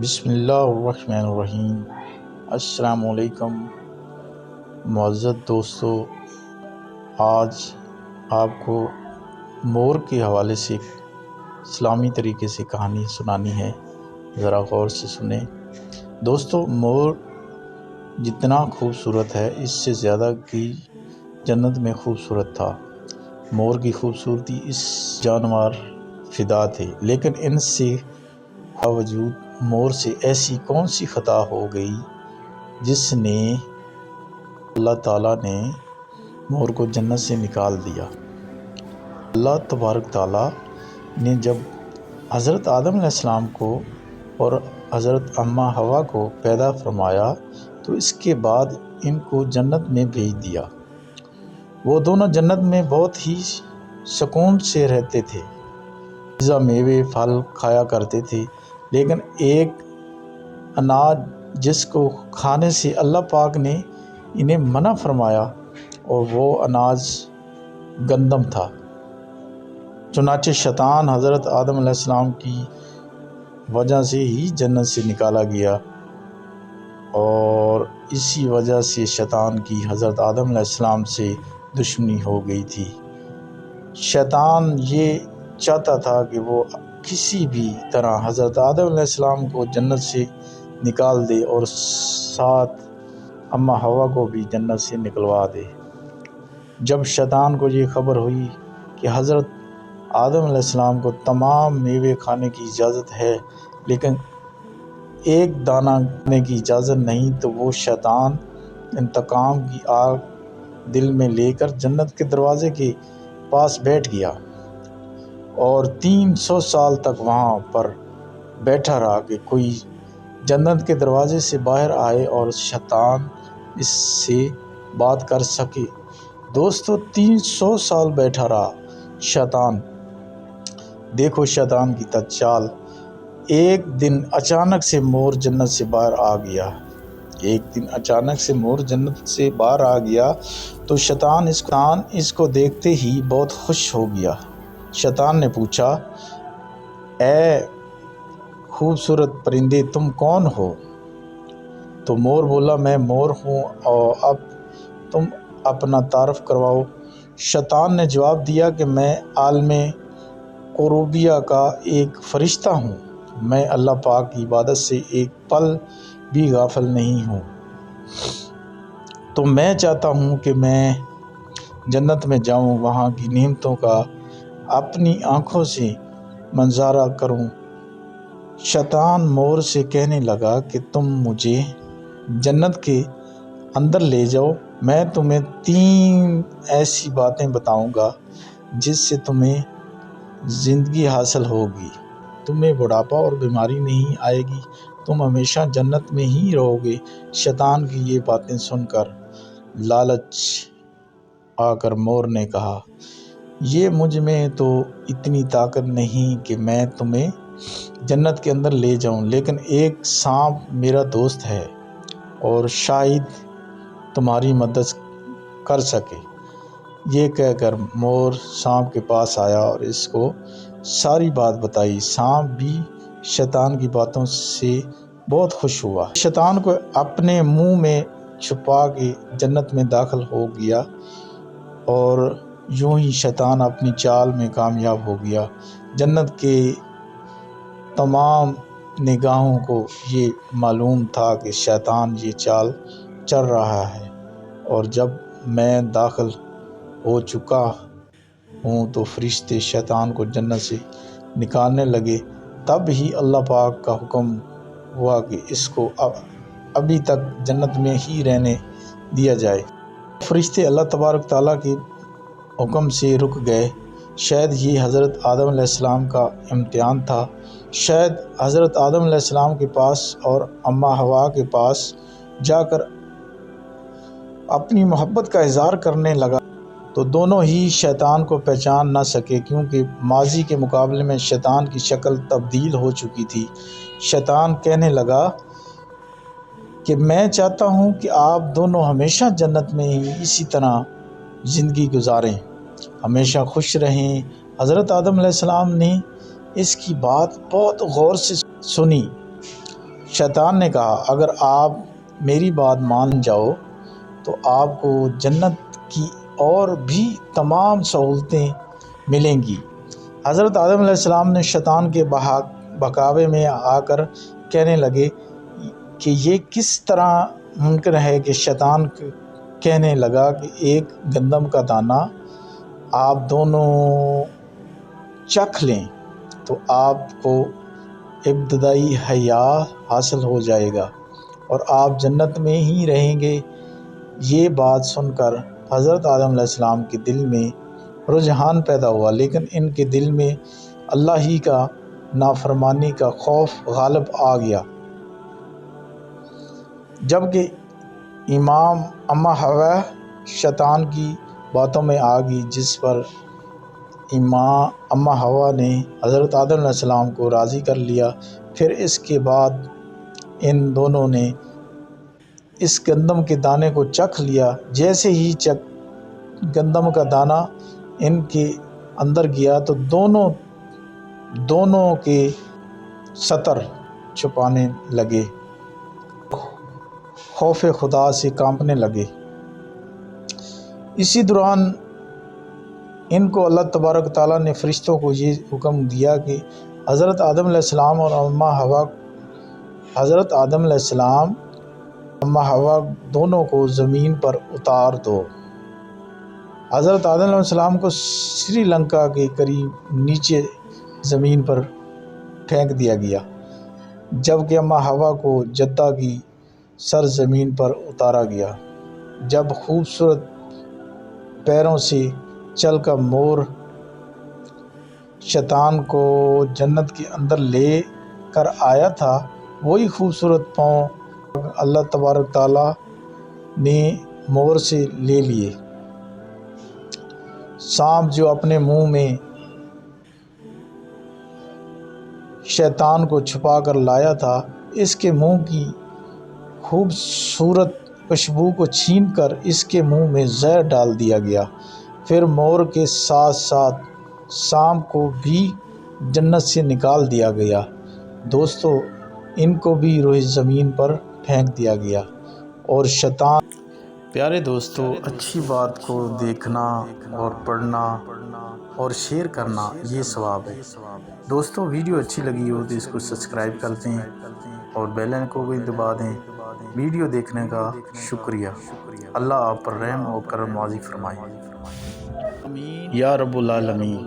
بسم اللہ الرحمن الرحیم۔ السلام علیکم معزز دوستو، آج آپ کو مور کے حوالے سے اسلامی طریقے سے کہانی سنانی ہے، ذرا غور سے سنیں دوستو۔ مور جتنا خوبصورت ہے اس سے زیادہ کی جنت میں خوبصورت تھا۔ مور کی خوبصورتی اس جانور فدا تھے، لیکن ان سے باوجود مور سے ایسی کون سی خطا ہو گئی جس نے اللہ تعالیٰ نے مور کو جنت سے نکال دیا۔ اللہ تبارک تعالیٰ نے جب حضرت آدم علیہ السلام کو اور حضرت اماں حوا کو پیدا فرمایا تو اس کے بعد ان کو جنت میں بھیج دیا۔ وہ دونوں جنت میں بہت ہی سکون سے رہتے تھے، غذا میوے پھل کھایا کرتے تھے، لیکن ایک اناج جس کو کھانے سے اللہ پاک نے انہیں منع فرمایا اور وہ اناج گندم تھا۔ چنانچہ شیطان حضرت آدم علیہ السلام کی وجہ سے ہی جنت سے نکالا گیا، اور اسی وجہ سے شیطان کی حضرت آدم علیہ السلام سے دشمنی ہو گئی تھی۔ شیطان یہ چاہتا تھا کہ وہ کسی بھی طرح حضرت آدم علیہ السلام کو جنت سے نکال دے اور ساتھ اماں حوا کو بھی جنت سے نکلوا دے۔ جب شیطان کو یہ خبر ہوئی کہ حضرت آدم علیہ السلام کو تمام میوے کھانے کی اجازت ہے لیکن ایک دانہ کھانے کی اجازت نہیں، تو وہ شیطان انتقام کی آگ دل میں لے کر جنت کے دروازے کے پاس بیٹھ گیا اور 300 سال تک وہاں پر بیٹھا رہا کہ کوئی جنت کے دروازے سے باہر آئے اور شیطان اس سے بات کر سکے۔ دوستو 300 سال بیٹھا رہا شیطان۔ دیکھو شیطان کی تچال۔ ایک دن اچانک سے مور جنت سے باہر آ گیا۔ تو شیطان اس کو دیکھتے ہی بہت خوش ہو گیا۔ شیطان نے پوچھا، اے خوبصورت پرندے تم کون ہو؟ تو مور بولا، میں مور ہوں، اور اب تم اپنا تعارف کرواؤ۔ شیطان نے جواب دیا کہ میں عالم قروبیہ کا ایک فرشتہ ہوں، میں اللہ پاک کی عبادت سے ایک پل بھی غافل نہیں ہوں، تو میں چاہتا ہوں کہ میں جنت میں جاؤں، وہاں کی نعمتوں کا اپنی آنکھوں سے منظرہ کروں۔ شیطان مور سے کہنے لگا کہ تم مجھے جنت کے اندر لے جاؤ، میں تمہیں 3 ایسی باتیں بتاؤں گا جس سے تمہیں زندگی حاصل ہوگی، تمہیں بڑھاپا اور بیماری نہیں آئے گی، تم ہمیشہ جنت میں ہی رہو گے۔ شیطان کی یہ باتیں سن کر لالچ آ کر مور نے کہا، یہ مجھ میں تو اتنی طاقت نہیں کہ میں تمہیں جنت کے اندر لے جاؤں، لیکن ایک سانپ میرا دوست ہے اور شاید تمہاری مدد کر سکے۔ یہ کہہ کر مور سانپ کے پاس آیا اور اس کو ساری بات بتائی۔ سانپ بھی شیطان کی باتوں سے بہت خوش ہوا، شیطان کو اپنے منہ میں چھپا کے جنت میں داخل ہو گیا، اور یوں ہی شیطان اپنی چال میں کامیاب ہو گیا۔ جنت کے تمام نگاہوں کو یہ معلوم تھا کہ شیطان یہ چال چل رہا ہے، اور جب میں داخل ہو چکا ہوں تو فرشتے شیطان کو جنت سے نکالنے لگے۔ تب ہی اللہ پاک کا حکم ہوا کہ اس کو ابھی تک جنت میں ہی رہنے دیا جائے۔ فرشتے اللہ تبارک تعالیٰ کے حکم سے رک گئے۔ شاید یہ حضرت آدم علیہ السلام کا امتحان تھا۔ شاید حضرت آدم علیہ السلام کے پاس اور اماں حوا کے پاس جا کر اپنی محبت کا اظہار کرنے لگا تو دونوں ہی شیطان کو پہچان نہ سکے، کیونکہ ماضی کے مقابلے میں شیطان کی شکل تبدیل ہو چکی تھی۔ شیطان کہنے لگا کہ میں چاہتا ہوں کہ آپ دونوں ہمیشہ جنت میں ہی اسی طرح زندگی گزاریں، ہمیشہ خوش رہیں۔ حضرت آدم علیہ السلام نے اس کی بات بہت غور سے سنی شیطان نے کہا اگر آپ میری بات مان جاؤ تو آپ کو جنت کی اور بھی تمام سہولتیں ملیں گی۔ حضرت آدم علیہ السلام نے شیطان کے بہکاوے میں آ کر کہنے لگے کہ یہ کس طرح ممکن ہے کہ شیطان کہنے لگا کہ ایک گندم کا دانہ آپ دونوں چکھ لیں تو آپ کو ابتدائی حیا حاصل ہو جائے گا اور آپ جنت میں ہی رہیں گے۔ یہ بات سن کر حضرت آدم علیہ السلام کے دل میں رجحان پیدا ہوا، لیکن ان کے دل میں اللہ ہی کا نافرمانی کا خوف غالب آ گیا۔ جبکہ اماں حوا شیطان کی باتوں میں آ گئی، جس پر اماں حوا نے حضرت آدم علیہ السلام کو راضی کر لیا۔ پھر اس کے بعد ان دونوں نے اس گندم کے دانے کو چکھ لیا۔ جیسے ہی گندم کا دانہ ان کے اندر گیا تو دونوں کے ستر چھپانے لگے، خوف خدا سے کانپنے لگے۔ اسی دوران ان کو اللہ تبارک تعالیٰ نے فرشتوں کو یہ حکم دیا کہ حضرت آدم علیہ السلام اور اماں حوا دونوں کو زمین پر اتار دو۔ حضرت آدم علیہ السلام کو سری لنکا کے قریب نیچے زمین پر پھینک دیا گیا، جبکہ اماں حوا کو جدہ کی سرزمین پر اتارا گیا۔ جب خوبصورت پیروں سے چل کر مور شیطان کو جنت کے اندر لے کر آیا تھا، وہی خوبصورت پاؤں اللہ تبارک تعالیٰ نے مور سے لے لیے۔ سانپ جو اپنے منہ میں شیطان کو چھپا کر لایا تھا، اس کے منہ کی خوبصورت خوشبو کو چھین کر اس کے منہ میں زہر ڈال دیا گیا۔ پھر مور کے ساتھ ساتھ سانپ کو بھی جنت سے نکال دیا گیا۔ دوستو، ان کو بھی روئے زمین پر پھینک دیا گیا اور شیطان۔ پیارے دوستو، اچھی بات کو دیکھنا اور پڑھنا اور شیئر کرنا یہ ثواب ہے۔ دوستو، ویڈیو اچھی لگی ہو تو اس کو سبسکرائب کر دیں اور بیل آئیکن کو بھی دبا دیں۔ ویڈیو دیکھنے کا شکریہ۔ اللہ آپ پر رحم و کرم نازل فرمائے۔ یا رب العالمین۔